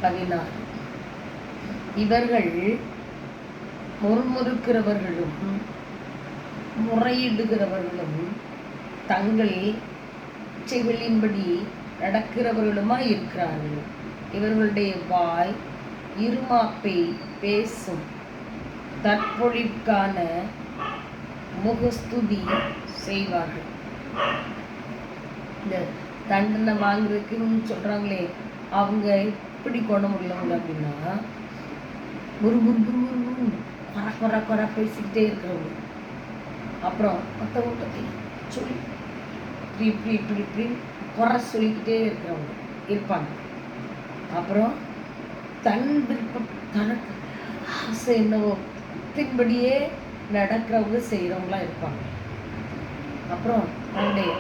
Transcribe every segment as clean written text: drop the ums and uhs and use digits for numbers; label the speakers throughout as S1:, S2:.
S1: 16. இவர்கள் முறுமுறுக்கிறவர்களும் முறையிடுகிறவர்களும் தங்கள் இச்சைகளின்படி நடக்கிறவர்களுமாய் இருக்கிறார்கள். இவர்களுடைய வாய் இருமாப்பை பேசும், தற்பொழிற்கான முகஸ்துதி செய்வார்கள். இந்த தண்டனை வாங்குறதுக்குன்னு சொல்றாங்களே, அவங்க எப்படி குணம் உள்ளவங்க அப்படின்னா, குறை குறை பேசிக்கிட்டே இருக்கிறவங்க. அப்புறம் மற்றவங்க பற்றி சொல்லி இப்படி இப்படி இப்படி குறை சொல்லிக்கிட்டே இருக்கிறவங்க இருப்பாங்க. அப்புறம் தன் விருப்பம், தனக்கு ஆசை என்னவோ தின்படியே நடக்கிறவங்க செய்கிறவங்களாம் இருப்பாங்க. அப்புறம் தன்னுடைய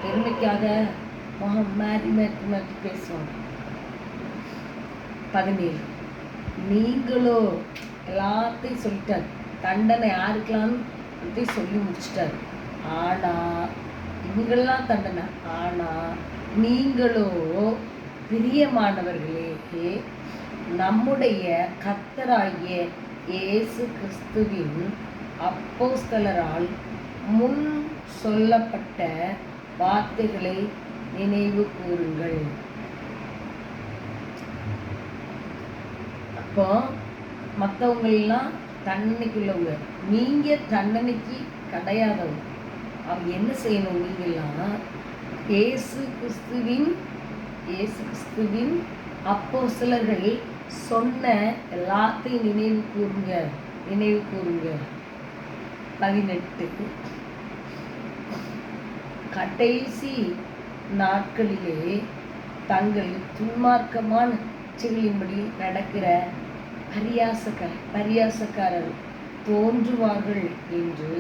S1: பெருமைக்காக முகம் மாறி மாற்றி மாற்றி பேசுவாங்க. 17. நீங்களோ எல்லாத்தையும் சொல்லிட்டாரு, தண்டனை யாருக்கலான்னு சொல்லி முடிச்சிட்டாரு. ஆனால் இவங்கெல்லாம் தண்டனை. ஆனால் நீங்களோ பிரியமானவர்களே, நம்முடைய கர்த்தராகிய இயேசு கிறிஸ்துவின் அப்போஸ்தலரால் முன் சொல்லப்பட்ட வார்த்தைகளை நினைவு கூறுங்கள். அப்போ மற்றவங்களெல்லாம் தண்டனைக்குள்ளவங்க, நீங்கள் தண்டனைக்கு கிடையாதவங்க. அவங்க என்ன செய்யணும்? நீங்கள்லாம் இயேசு கிறிஸ்துவின் அப்போஸ்தலர்கள் சொன்ன எல்லாத்தையும் நினைவு கூறுங்க. 18. கடைசி நாட்களிலே தங்கள் துன்மார்க்கமான இச்சைகளின்படி நடக்கிற பரியாசக்காரர் தோன்றுவார்கள் என்று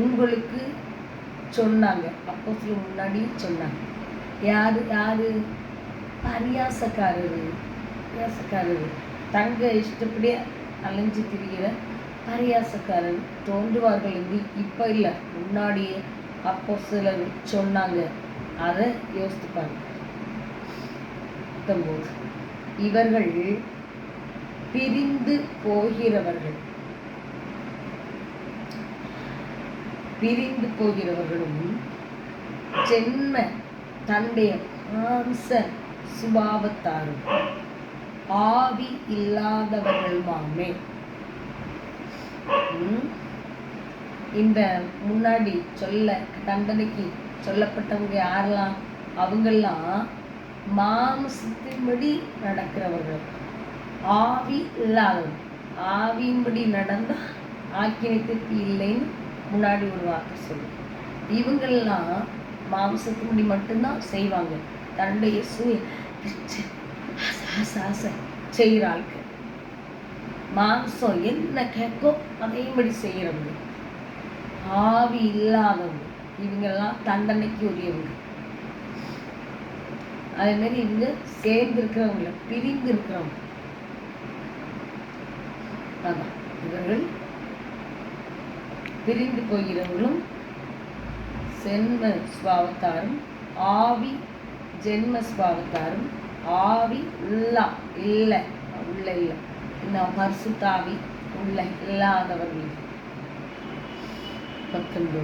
S1: உங்களுக்கு சொன்னாங்க. அப்போஸ்தலர் முன்னாடி சொன்னாங்க. யாரு? பரியாசக்காரர். தங்க இஷ்டப்படியே அலைஞ்சு திரிகிற பரியாசக்காரர் தோன்றுவார்கள் என்று இப்போ இல்லை, முன்னாடியே அப்போஸ்தலர் சொன்னாங்க. அதை யோசித்துப்பாங்க. 19. இவர்கள் பிரிந்து போகிறவர்களும் ஜென்ம தன்னுடைய மாம்ச சுபாவத்தாரும் ஆவி இல்லாதவர்களுமாமே. இந்த முன்னாடி தண்டனைக்கு சொல்லப்பட்டவங்க யாரெல்லாம்? அவங்கெல்லாம் மாம்சத்தின்படி நடக்கிறவர்கள், ஆவி இல்லாதவர்கள். ஆவியின்படி நடந்தால் ஆக்கினைக்கு இல்லைன்னு முன்னாடி ஒரு வார்த்தை சொல்லு. இவங்கெல்லாம் மாம்சத்தின்படி மட்டும்தான் செய்வாங்க. தன்னுடைய ஆசை செய்கிற ஆளுக்கு மாம்சம் என்ன கேட்கோ அதையும்படி செய்கிறவங்க. ஆவி இல்லாதவங்க இவங்கெல்லாம் தண்டனைக்கு உரியவங்க. அதே மாதிரி இவங்க சேர்ந்து இருக்கிறவங்கள, பிரிந்து இருக்கிறவங்க. அதான் இவர்கள் பிரிந்து போகிறவர்களும் சென்ம சுபாவத்தாரும் ஆவி ஜென்ம சுபாவத்தாரும் ஆவி இல்லை இன்னும் பரிசுத்த ஆவி உள்ள இல்லாதவர்கள். 19.